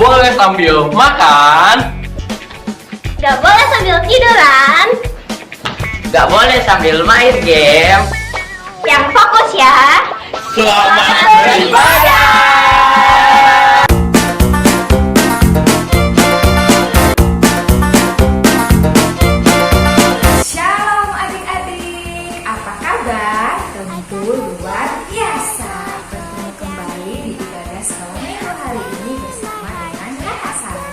boleh sambil makan, Gak boleh sambil tiduran, gak boleh sambil main game. yang fokus ya. Selamat beribadah. Shalom adik-adik, apa kabar? Tentu luar biasa. Bertemu kembali di ibadah sekolah minggu hari ini bersama dengan Kakak Sari.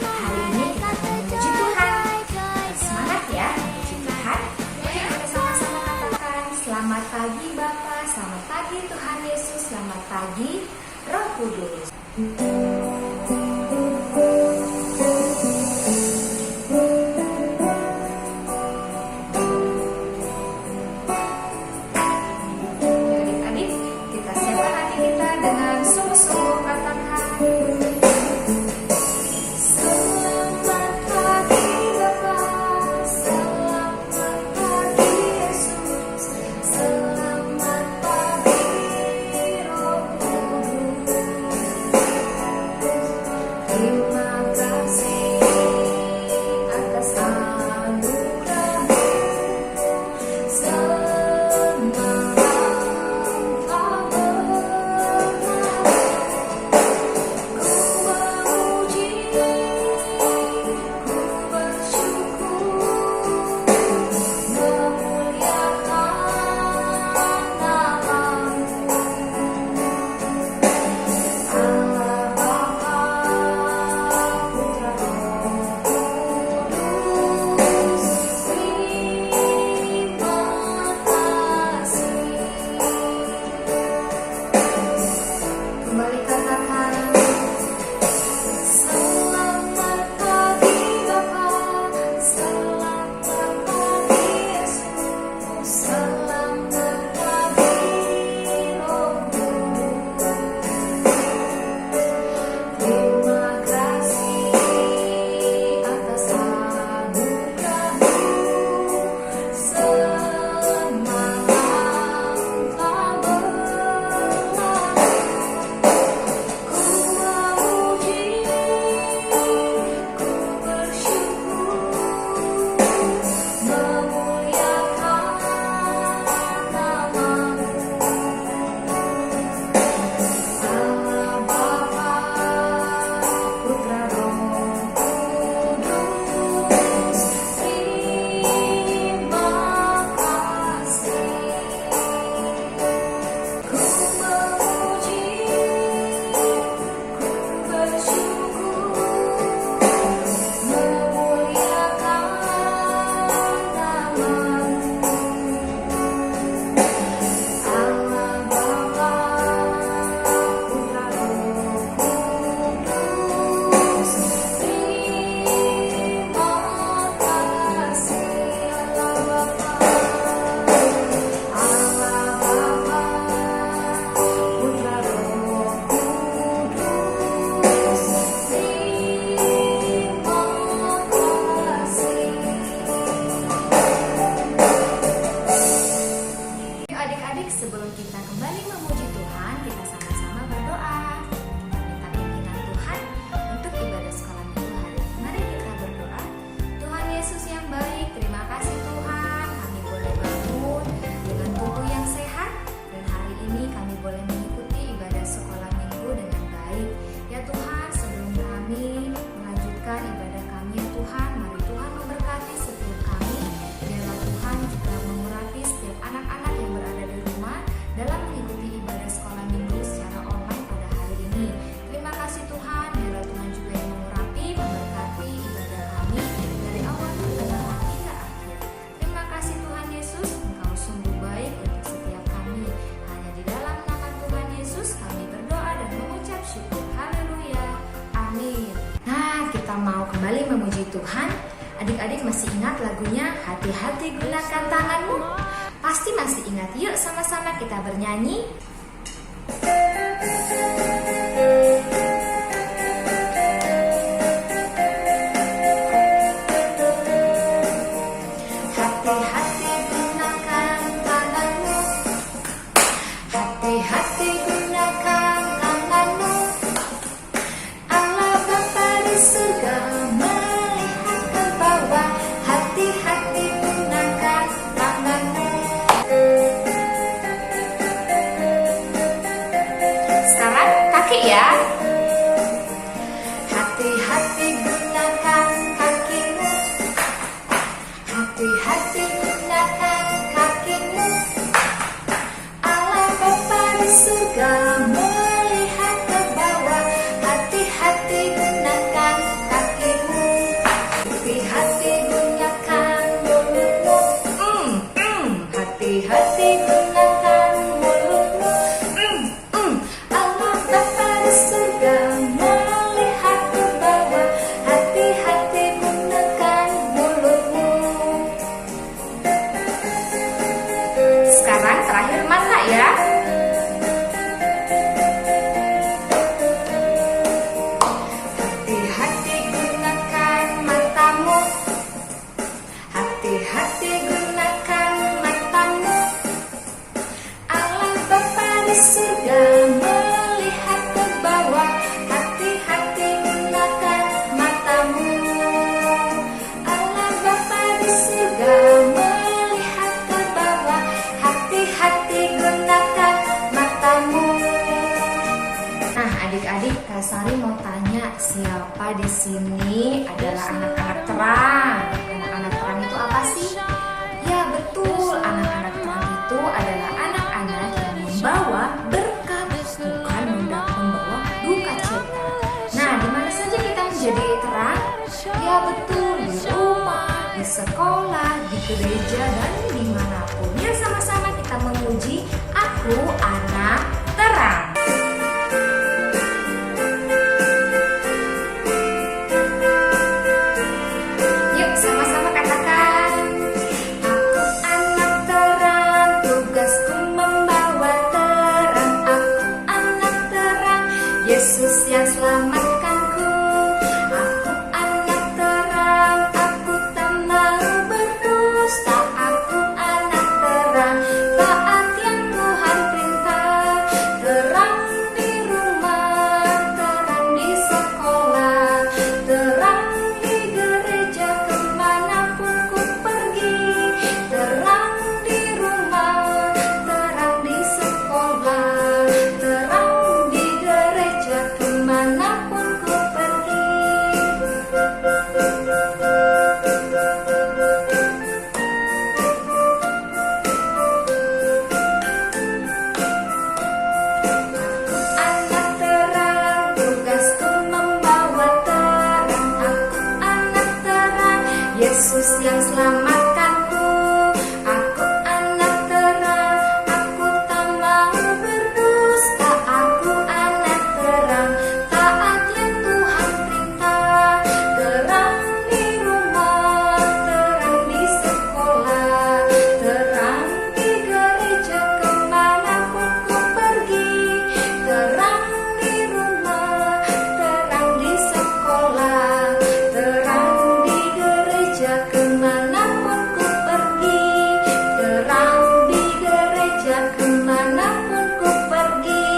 Hari ini kita akan memuji Tuhan. Semangat ya memuji Tuhan. Mari kita sama-sama katakan selamat pagi Bapa, selamat pagi Tuhan Yesus, selamat pagi Roh Kudus. Adik-adik, kita siapkan hati kita dengan sungguh-sungguh katakan selamat pagi Bapa, selamat pagi Yesus, selamat pagi Roh Kudus. Terima kasih atas anugerah-Mu. Kembali katakan selamat pagi Bapa, selamat pagi Yesus, selamat pagi Roh Kudus. Terima kasih atas anugerah-Mu. Semalam telah berlalu. Ku memuji, ku bersyukur, memuliakan nama-Mu. Allah Bapa, Putra Roh Kudus, terima kasih. Ku memuji, ku bersyukur, memuliakan nama-Mu. Allah Bapa, Putra Roh Kudus, terima kasih. Allah Bapa, Putra Roh Kudus, terima kasih. Yuk adik-adik, sebelum kita kembali memuji Tuhan, kita sama-sama berdoa. Kita minta pimpinan Tuhan untuk ibadah sekolah minggu hari ini. Mari kita berdoa. Tuhan Yesus yang baik, terima kasih Tuhan. Kami boleh bangun dengan tubuh yang sehat, dan hari ini kami boleh mengikuti ibadah sekolah minggu dengan baik. Ya Tuhan, sebelum kami melanjutkan ibadah kami ya Tuhan, mari Tuhan memberkati setiap kami. Biarlah Tuhan juga mengurapi setiap anak-anak yang berada di rumah dalam mengikuti ibadah sekolah minggu secara online pada hari ini. Terima kasih Tuhan, biarlah Tuhan juga yang mengurapi, memberkati ibadah kami dari awal pertengahan hingga akhir. Terima kasih Tuhan Yesus, Engkau sungguh baik untuk setiap kami. Hanya di dalam nama Tuhan Yesus kami berdoa dan mengucap syukur. Haleluya. Amin. Nah, kita mau kembali memuji Tuhan. Adik-adik masih ingat lagunya Hati-hati Gunakan Tanganmu? Pasti masih ingat. Yuk sama-sama kita bernyanyi. Hati-hati gunakan tanganmu, hati-hati gunakan tanganmu. Allah Hati-hati gunakan kakimu. Allah Bapa di surga melihat ke bawah. Hati-hati gunakan kakimu. Hati-hati gunakan mulutmu. Hati-hati gunakan mulutmu. Allah Bapa di surga melihat ke bawah. Hati-hati gunakan mulutmu. Sekarang terakhir mata ya. Hati-hati gunakan matamu. Hati-hati gunakan matamu. Allah Bapa di surga melihat ke bawah. Hati-hati gunakan matamu. Allah Bapa di surga melihat ke bawah. Hati-hati gunakan matamu. Nah, adik-adik, Kak Sari mau tanya, siapa di sini adalah anak-anak terang? Anak-anak terang itu apa sih? Ya betul, anak-anak terang itu adalah anak-anak yang membawa berkah, bukan membawa duka cita. Nah, di mana saja kita menjadi terang? Ya betul, di rumah, di sekolah, di gereja, dan dimanapun. Yuk sama-sama kita memuji, aku anak terang. Yuk sama-sama katakan, aku anak terang, tugasku membawa terang. Aku anak terang, Yesus yang selamatkanku. Aku anak terang, aku tak mau berdusta. Aku anak terang, taat yang Tuhan perintah. Terang di rumah, terang di sekolah, terang di gereja, kemanapun ku pergi. Terang di rumah, terang di sekolah, terang di gereja, kemanapun ku pergi. Anak terang, tugasku membawa terang. Aku anak terang, Yesus yang selamatkanku. Aku anak terang, aku tak mau berdusta. Aku anak terang, taat yang Tuhan perintah. Terang di rumah, terang di sekolah, terang di gereja, kemanapun ku pergi. Terang di rumah, terang di sekolah, terang di gereja, kemanapun ku pergi. Terang di gereja, kemanapun ku pergi.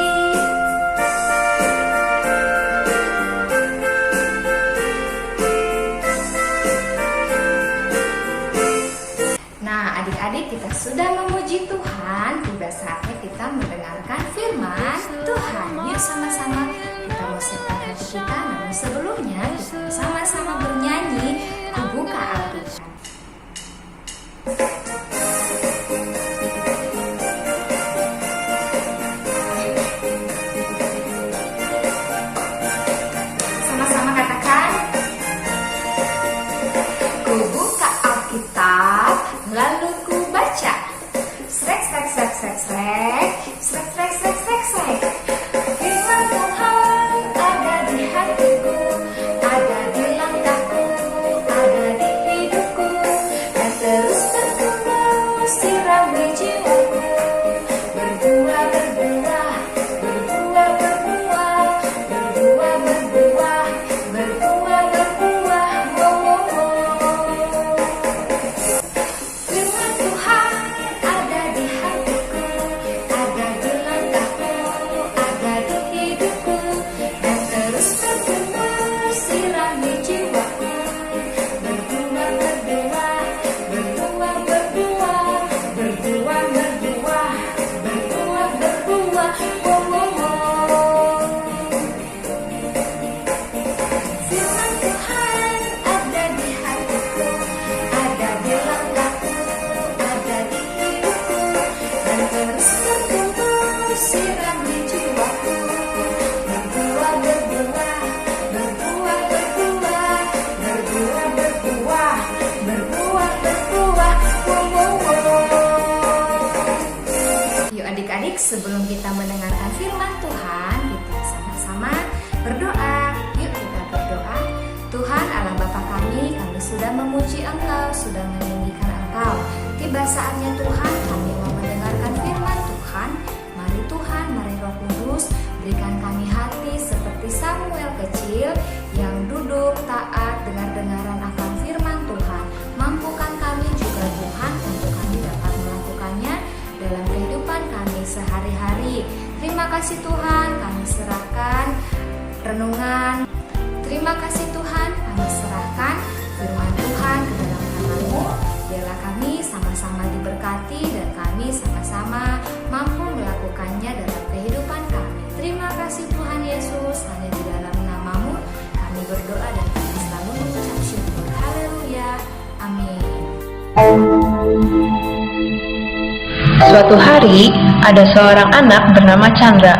Nah, adik-adik, kita sudah memuji Tuhan. Tiba saatnya kita mendengarkan firman Tuhan. Yuk sama-sama kita mau siapkan hati kita. Namun sebelumnya kita sama-sama bernyanyi, Ku Buka Alkitab. Sama-sama katakan, ku buka Alkitab, lalu ku baca. Srek, srek, srek, srek, srek, srek, srek, srek, srek, srek. Firman Tuhan ada di hatiku, ada di langkahku, ada di hidupku, dan terus bertumbuh sirami jiwaku. Berbuah, berbuah, berbuah, berbuah, berbuah, berbuah, berbuah, berbuah, oh, oh, oh. Firman sebelum kita mendengarkan firman Tuhan, kita sama-sama berdoa. Yuk kita berdoa. Tuhan Allah Bapa kami sudah memuji Engkau, sudah meninggikan Engkau. Tiba saatnya Tuhan, kami mau mendengarkan firman Tuhan. Mari Tuhan, mari Roh Kudus, berikan kami hati seperti Samuel kecil yang duduk taat dengar-dengaran akan firman Tuhan. Mampukan kami juga Tuhan untuk kami dapat melakukannya dalam kehidupan kami sehari-hari. Terima kasih Tuhan, kami serahkan renungan. Terima kasih Tuhan, kami serahkan firman Tuhan ke dalam tangan-Mu. Biarlah kami sama-sama diberkati dan kami sama-sama mampu melakukannya dalam kehidupan kami. Terima kasih Tuhan Yesus, hanya di dalam nama-Mu kami berdoa dan kami selalu mengucap syukur. Haleluya, amin. Suatu hari, ada seorang anak bernama Chandra.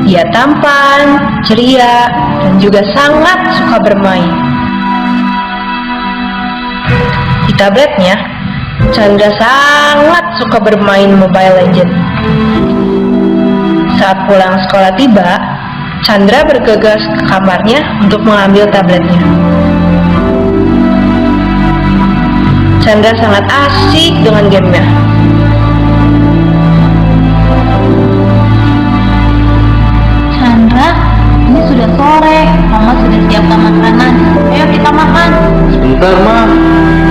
Dia tampan, ceria, dan juga sangat suka bermain. Di tabletnya, Chandra sangat suka bermain Mobile Legends. Saat pulang sekolah tiba, Chandra bergegas ke kamarnya untuk mengambil tabletnya. Chandra sangat asik dengan gamenya. Chandra, ini sudah sore, Mama sudah siapkan makanan. Ayo kita makan. Sebentar, Ma.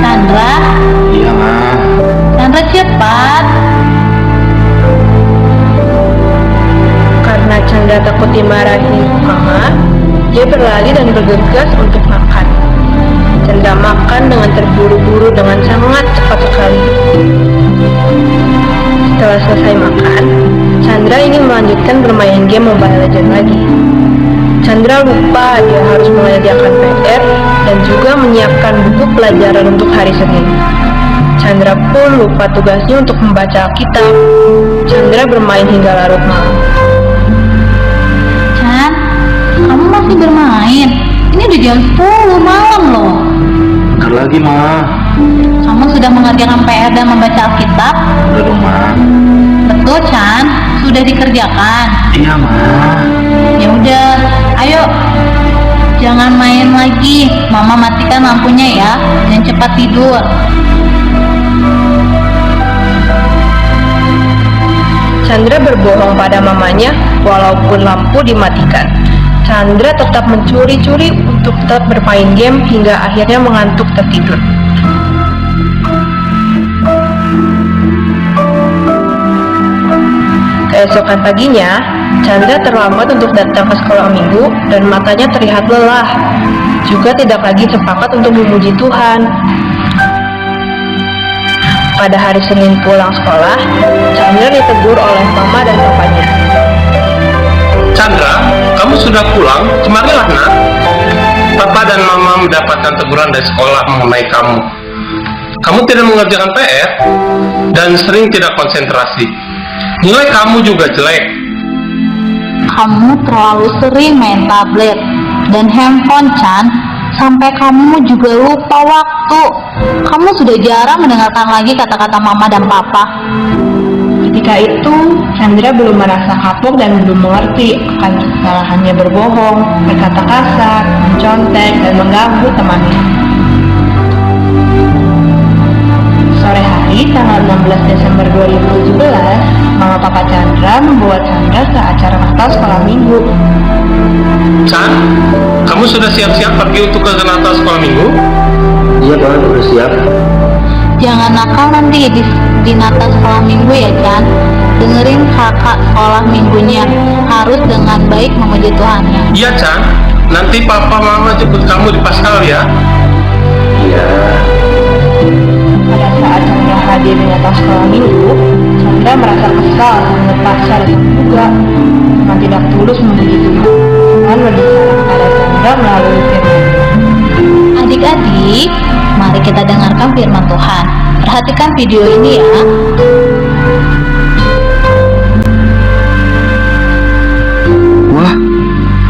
Chandra, Iya, Ma. Chandra cepat. Karena Chandra takut dimarahi Mama, dia berlari dan bergegas untuk makan. Chandra makan dengan terburu-buru dengan sangat cepat sekali. Setelah selesai makan, Chandra ingin melanjutkan bermain game Mobile Legends lagi. Chandra lupa dia harus mengerjakan PR dan juga menyiapkan buku pelajaran untuk hari Senin. Chandra pun lupa tugasnya untuk membaca Alkitab. Chandra bermain hingga larut malam. Chan, kamu masih bermain? Ini udah jam 10 malam loh. Bentar lagi, Ma. Kamu sudah mengerjakan PR dan membaca Alkitab? Udah dong, Ma. Betul, Chan. Sudah dikerjakan. Iya, Ma. Ya udah, ayo. Jangan main lagi. Mama matikan lampunya ya. Dan cepat tidur. Chandra berbohong pada mamanya walaupun lampu dimatikan. Chandra tetap mencuri-curi untuk tetap bermain game hingga akhirnya mengantuk tertidur. Keesokan paginya, Chandra terlambat untuk datang ke sekolah minggu dan matanya terlihat lelah. Juga tidak lagi sepakat untuk memuji Tuhan. Pada hari Senin pulang sekolah, Chandra ditegur oleh mama dan papanya. Chandra, kamu sudah pulang? Kemarilah, Nak. Papa dan Mama mendapatkan teguran dari sekolah mengenai kamu. Kamu tidak mengerjakan PR dan sering tidak konsentrasi. Nilai kamu juga jelek. Kamu terlalu sering main tablet dan handphone, Chan. Sampai kamu juga lupa waktu. Kamu sudah jarang mendengarkan lagi kata-kata mama dan papa. Ketika itu, Chandra belum merasa kapok dan belum mengerti akan kesalahannya berbohong, berkata kasar, mencontek, dan mengganggu temannya. Sore hari, tanggal 16 Desember 2017, Mama Papa Chandra membawa Chandra ke acara Natal sekolah minggu. Chan, kamu sudah siap-siap pergi untuk ke Natal sekolah minggu? Iya, Pak. Udah siap. Jangan nakal nanti di Natal sekolah minggu ya, Chan. Dengerin kakak sekolah minggunya. Harus dengan baik memuji Tuhannya. Iya, Chan. Nanti Papa Mama jemput kamu di Paskal ya. Iya. Pada saat Chandra hadir di Natal sekolah minggu, Chandra merasa kesal dan terpaksa datang juga karena tidak tulus memuji Tuhan. Tuhan berbicara kepada Chandra melalui firman. Adik-adik, mari kita dengarkan firman Tuhan. Perhatikan video ini ya. Wah,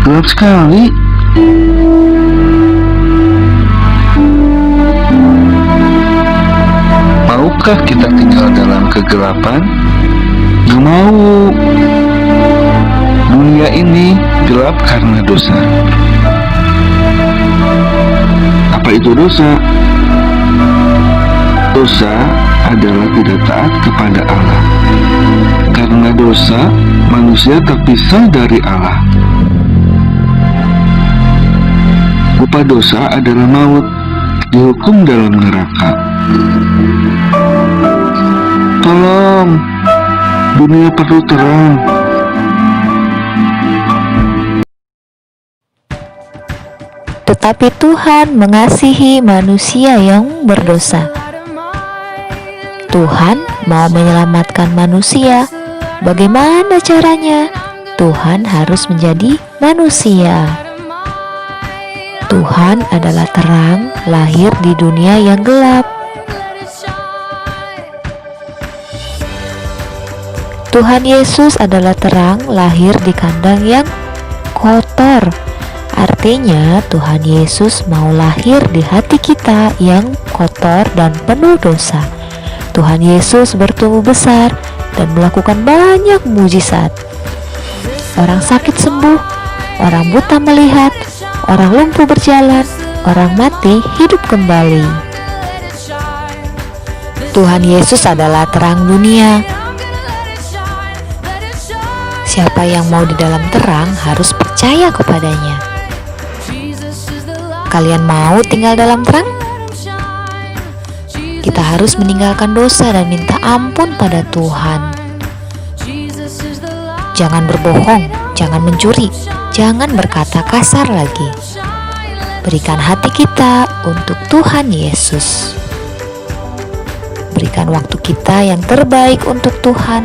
gelap sekali. Maukah kita tinggal dalam kegelapan? Gak mau. Dunia ini gelap karena dosa. Apa itu dosa? Dosa adalah tidak taat kepada Allah. Karena dosa, manusia terpisah dari Allah. Upah dosa adalah maut, dihukum dalam neraka. Tolong, dunia perlu terang. Tetapi Tuhan mengasihi manusia yang berdosa. Tuhan mau menyelamatkan manusia. Bagaimana caranya? Tuhan harus menjadi manusia. Tuhan adalah terang, lahir di dunia yang gelap. Tuhan Yesus adalah terang, lahir di kandang yang kotor. Artinya Tuhan Yesus mau lahir di hati kita yang kotor dan penuh dosa. Tuhan Yesus bertumbuh besar dan melakukan banyak mujizat. Orang sakit sembuh, orang buta melihat, orang lumpuh berjalan, orang mati hidup kembali. Tuhan Yesus adalah terang dunia. Siapa yang mau di dalam terang harus percaya kepadanya. Kalian mau tinggal dalam terang? Kita harus meninggalkan dosa dan minta ampun pada Tuhan. Jangan berbohong, jangan mencuri, jangan berkata kasar lagi. Berikan hati kita untuk Tuhan Yesus. Berikan waktu kita yang terbaik untuk Tuhan.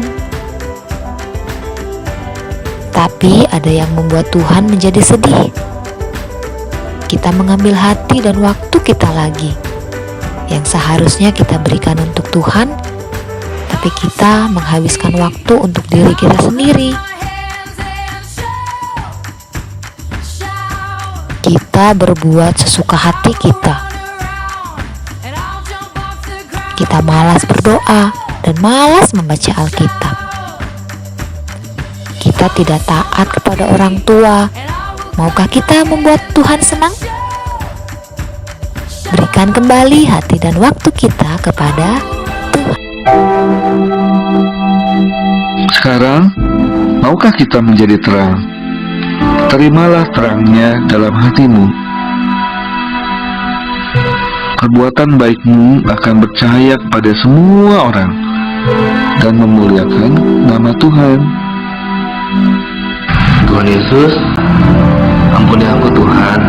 Tapi ada yang membuat Tuhan menjadi sedih. Kita mengambil hati dan waktu kita lagi yang seharusnya kita berikan untuk Tuhan, tapi kita menghabiskan waktu untuk diri kita sendiri. Kita berbuat sesuka hati kita. Kita malas berdoa dan malas membaca Alkitab. Kita tidak taat kepada orang tua. Maukah kita membuat Tuhan senang? Berikan kembali hati dan waktu kita kepada Tuhan. Sekarang, maukah kita menjadi terang? Terimalah terangnya dalam hatimu. Perbuatan baikmu akan bercahaya kepada semua orang dan memuliakan nama Tuhan. Tuhan Yesus, ampuni aku Tuhan,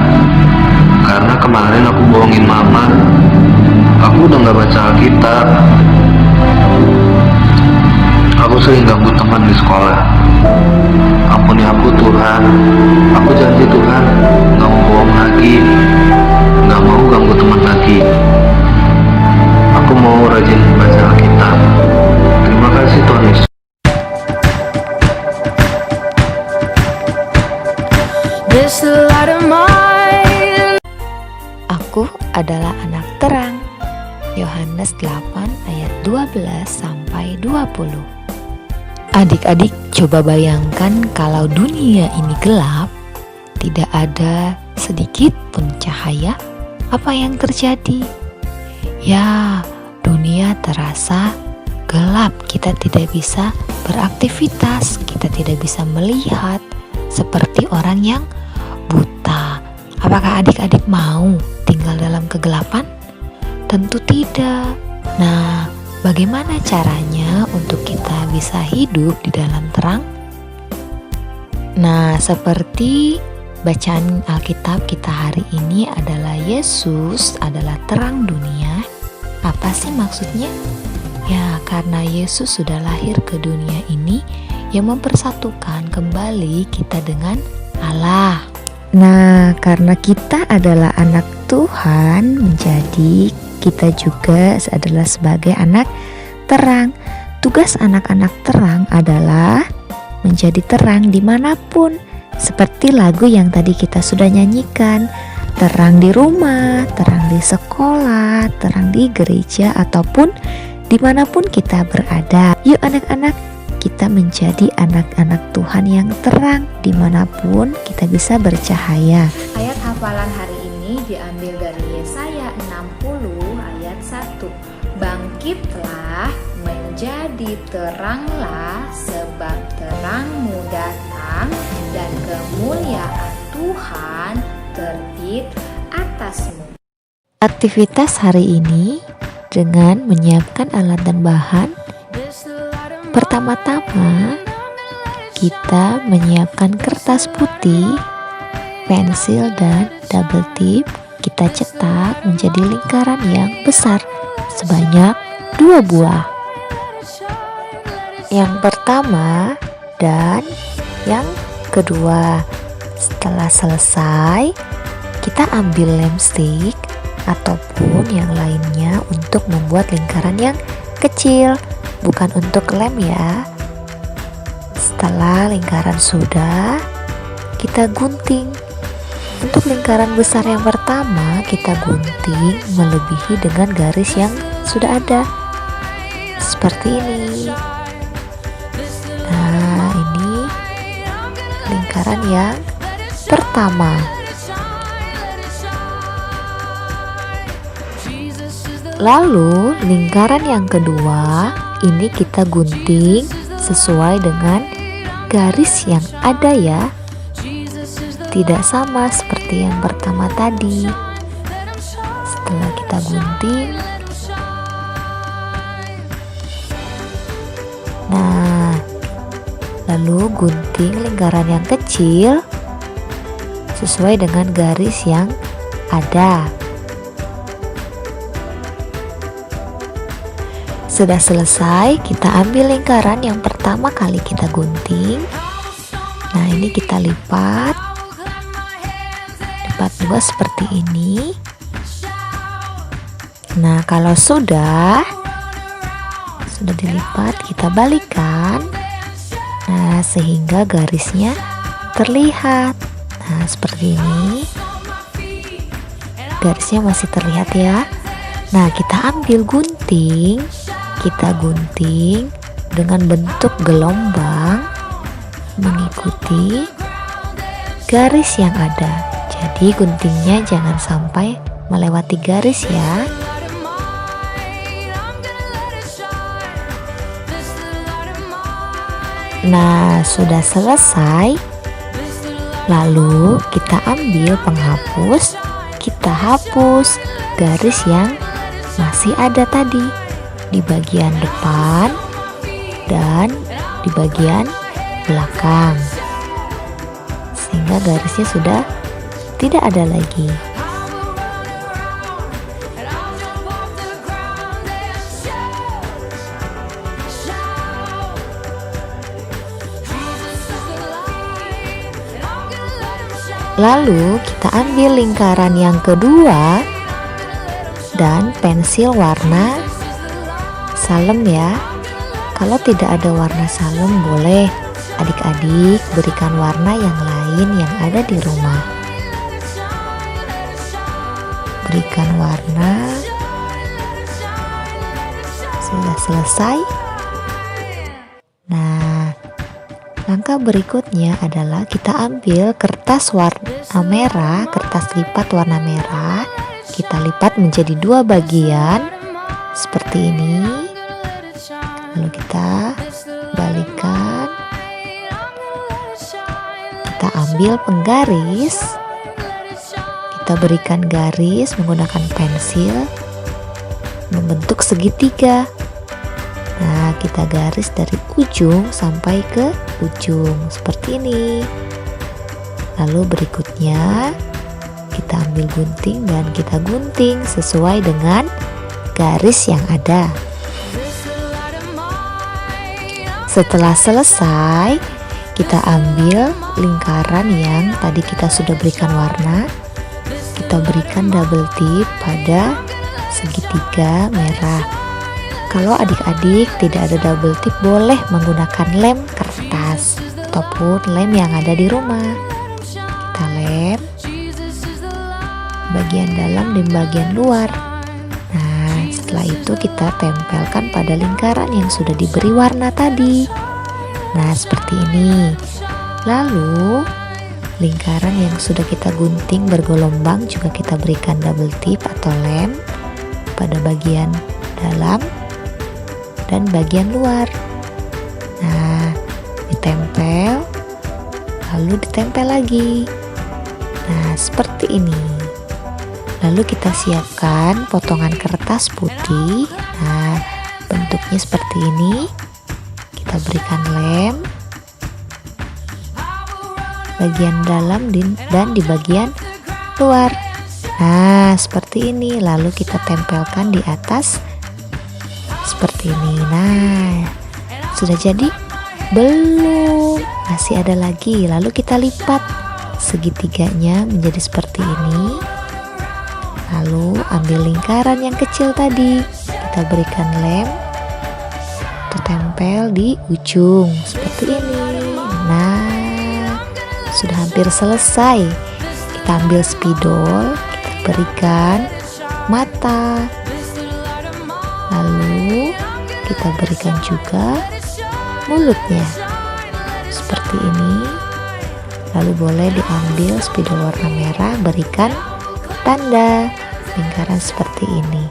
karena kemarin aku bohongin mama. Aku udah gak baca Alkitab. Aku sering ganggu teman di sekolah. Ampuni aku Tuhan. Aku janji Tuhan, gak mau bohong lagi, gak mau ganggu teman lagi. Aku mau rajin baca Alkitab. Terima kasih Tuhan Yesus. Aku adalah anak terang. Yohanes 8 ayat 12 sampai 20. Adik-adik coba bayangkan kalau dunia ini gelap, tidak ada sedikit pun cahaya, apa yang terjadi? Ya, dunia terasa gelap, kita tidak bisa beraktivitas, kita tidak bisa melihat seperti orang yang buta. Apakah adik-adik mau tinggal dalam kegelapan? Tentu tidak. Nah, bagaimana caranya untuk kita bisa hidup di dalam terang? Nah, seperti bacaan Alkitab kita hari ini adalah Yesus adalah terang dunia. Apa sih maksudnya? Ya, karena Yesus sudah lahir ke dunia ini yang mempersatukan kembali kita dengan Allah. Nah, karena kita adalah anak Tuhan, menjadi kita juga adalah sebagai anak terang. Tugas anak-anak terang adalah menjadi terang dimanapun. Seperti lagu yang tadi kita sudah nyanyikan. Terang di rumah, terang di sekolah, terang di gereja, ataupun dimanapun kita berada. Yuk anak-anak, kita kita menjadi anak-anak Tuhan yang terang dimanapun kita bisa bercahaya. Ayat hafalan hari ini diambil dari Yesaya 60 ayat 1. Bangkitlah, menjadi teranglah, sebab terangmu datang dan kemuliaan Tuhan terbit atasmu. Aktivitas hari ini dengan menyiapkan alat dan bahan. Pertama-tama, kita menyiapkan kertas putih, pensil, dan double tip. Kita cetak menjadi lingkaran yang besar sebanyak 2 buah. Yang pertama dan yang kedua. Setelah selesai, kita ambil lem stick ataupun yang lainnya untuk membuat lingkaran yang kecil, bukan untuk lem ya. Setelah lingkaran sudah, kita gunting. Untuk lingkaran besar yang pertama, kita gunting melebihi dengan garis yang sudah ada, seperti ini. Nah, ini lingkaran yang pertama. Lalu lingkaran yang kedua, ini kita gunting sesuai dengan garis yang ada ya. Tidak sama seperti yang pertama tadi. Setelah kita gunting, nah, lalu gunting lingkaran yang kecil sesuai dengan garis yang ada. Sudah selesai, kita ambil lingkaran yang pertama kali kita gunting. Nah, ini kita lipat 2 seperti ini. Nah, kalau sudah dilipat, kita balikkan. Nah, sehingga garisnya terlihat. Nah, seperti ini. Garisnya masih terlihat ya. Nah, kita ambil gunting. Kita gunting dengan bentuk gelombang mengikuti garis yang ada. Jadi guntingnya jangan sampai melewati garis ya. Nah, sudah selesai. Lalu kita ambil penghapus. Kita hapus garis yang masih ada tadi di bagian depan dan di bagian belakang, sehingga garisnya sudah tidak ada lagi. Lalu kita ambil lingkaran yang kedua dan pensil warna salem ya. Kalau tidak ada warna salem, boleh adik-adik berikan warna yang lain yang ada di rumah. Berikan warna. Sudah selesai. Nah, langkah berikutnya adalah kita ambil kertas warna merah, kertas lipat warna merah. Kita lipat menjadi 2 bagian seperti ini. Lalu kita balikkan. Kita ambil penggaris. Kita berikan garis menggunakan pensil membentuk segitiga. Nah, kita garis dari ujung sampai ke ujung seperti ini. Lalu berikutnya kita ambil gunting dan kita gunting sesuai dengan garis yang ada. Setelah selesai, kita ambil lingkaran yang tadi kita sudah berikan warna. Kita berikan double tip pada segitiga merah. Kalau adik-adik tidak ada double tip, boleh menggunakan lem kertas ataupun lem yang ada di rumah. Kita lem bagian dalam dan bagian luar. Nah, setelah itu kita tempelkan pada lingkaran yang sudah diberi warna tadi. Nah, seperti ini. Lalu lingkaran yang sudah kita gunting bergelombang juga kita berikan double tip atau lem pada bagian dalam dan bagian luar. Nah, ditempel, lalu ditempel lagi. Nah, seperti ini. Lalu kita siapkan potongan kertas putih. Nah, bentuknya seperti ini. Kita berikan lem bagian dalam dan di bagian luar. Nah, seperti ini. Lalu kita tempelkan di atas seperti ini. Nah, sudah jadi? Belum, masih ada lagi. Lalu kita lipat segitiganya menjadi seperti ini. Lalu ambil lingkaran yang kecil tadi, kita berikan lem atau tempel di ujung seperti ini. Nah, sudah hampir selesai. Kita ambil spidol, kita berikan mata, lalu kita berikan juga mulutnya seperti ini. Lalu boleh diambil spidol warna merah, berikan tanda lingkaran seperti ini.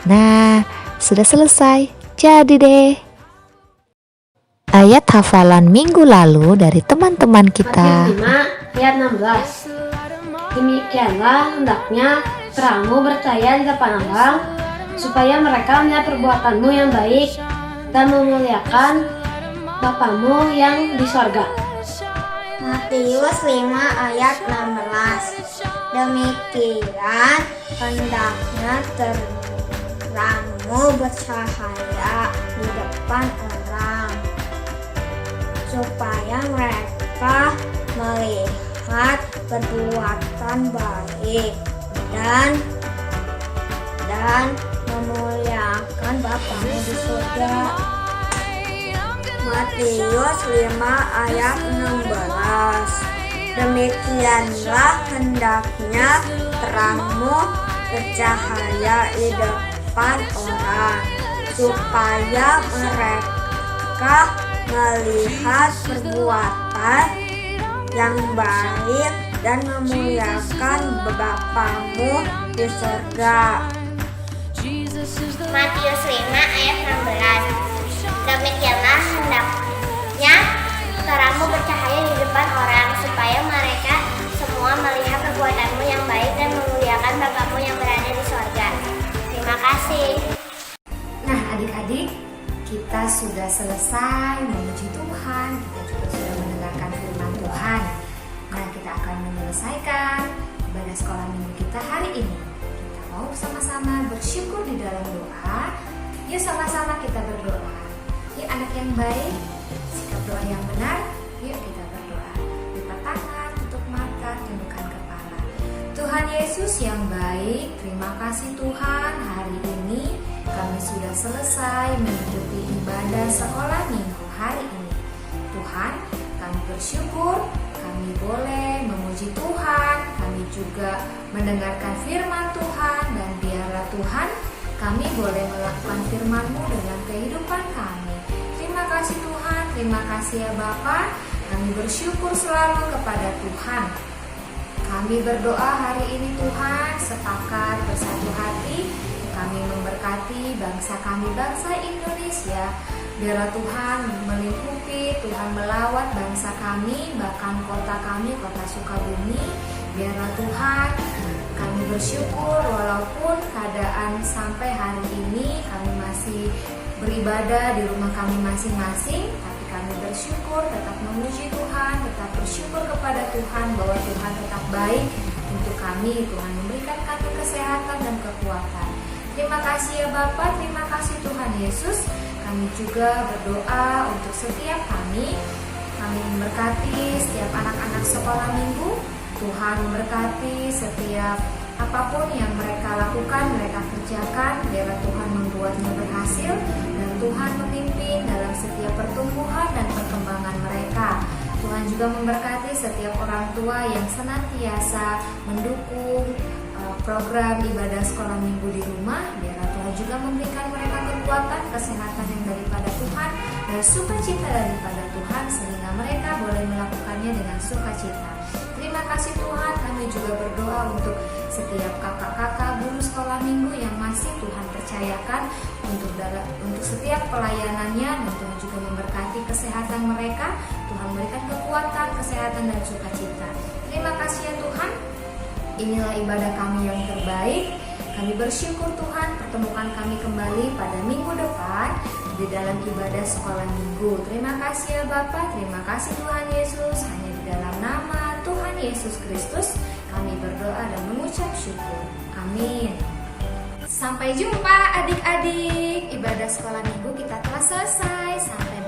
Nah, sudah selesai. Jadi deh. Ayat hafalan minggu lalu dari teman-teman kita. Matius 5 ayat 16. Demikianlah hendaknya terangmu bercahaya di depan orang, supaya mereka melihat perbuatanmu yang baik dan memuliakan Bapamu yang di sorga. Matius 5 ayat 16. Demikian hendaknya terangmu bercahaya di depan orang, supaya mereka melihat perbuatan baik dan memuliakan Bapamu di surga. Matius 5 ayat 16. Demikianlah hendaknya terangmu bercahaya di depan orang, supaya mereka melihat perbuatan yang baik dan memuliakan Bapamu di surga. Matius 5 ayat 16. Demikianlah hendaknya terangmu bercahaya di depan orang, supaya mereka semua melihat perbuatanmu yang baik dan memuliakan Bapamu yang berada di sorga. Terima kasih. Nah, adik-adik, kita sudah selesai memuji Tuhan, kita juga sudah mendengarkan firman Tuhan. Nah, kita akan menyelesaikan ibadah sekolah minggu kita hari ini. Kita mau sama-sama bersyukur di dalam doa. Yuk sama-sama kita berdoa. Yuk anak yang baik, sikap doa yang benar. Yuk kita berdoa. Lipat tangan, tutup mata, tundukkan kepala. Tuhan Yesus yang baik, terima kasih Tuhan, hari ini kami sudah selesai mengikuti ibadah sekolah minggu hari ini. Tuhan, kami bersyukur kami boleh memuji Tuhan, kami juga mendengarkan firman Tuhan, dan biarlah Tuhan kami boleh melakukan firman-Mu dengan kehidupan kami. Terima kasih Tuhan, terima kasih ya Bapa. Kami bersyukur selalu kepada Tuhan. Kami berdoa hari ini Tuhan, sepakat bersatu hati. Kami memberkati bangsa kami, bangsa Indonesia. Biarlah Tuhan melingkupi, Tuhan melawat bangsa kami, bahkan kota kami, kota Sukabumi. Biarlah Tuhan kami bersyukur walaupun keadaan sampai hari ini kami masih beribadah di rumah kami masing-masing, tapi kami bersyukur, tetap memuji Tuhan, tetap bersyukur kepada Tuhan bahwa Tuhan tetap baik untuk kami. Tuhan memberikan kami kesehatan dan kekuatan. Terima kasih ya Bapa, terima kasih Tuhan Yesus. Kami juga berdoa untuk setiap kami. Kami memberkati setiap anak-anak sekolah minggu. Tuhan memberkati setiap apapun yang mereka lakukan, mereka kerjakan. Biarlah Tuhan membuatnya berhasil, dan Tuhan memimpin dalam setiap pertumbuhan dan perkembangan mereka. Tuhan juga memberkati setiap orang tua yang senantiasa mendukung program ibadah sekolah minggu di rumah. Biarlah Tuhan juga memberikan mereka kekuatan, kesehatan yang daripada Tuhan, supaya sukacita daripada Tuhan sehingga mereka boleh melakukannya dengan sukacita. Terima kasih Tuhan, kami juga berdoa untuk setiap kakak-kakak guru sekolah minggu yang masih Tuhan percayakan untuk setiap pelayanannya, dan Tuhan juga memberkati kesehatan mereka. Tuhan berikan kekuatan, kesehatan, dan sukacita. Terima kasih ya Tuhan. Inilah ibadah kami yang terbaik. Kami bersyukur Tuhan pertemukan kami kembali pada minggu depan di dalam ibadah sekolah minggu. Terima kasih ya Bapa, terima kasih Tuhan Yesus. Hanya di dalam nama Tuhan Yesus Kristus kami berdoa dan mengucap syukur. Amin. Sampai jumpa adik-adik. Ibadah sekolah minggu kita telah selesai. Sampai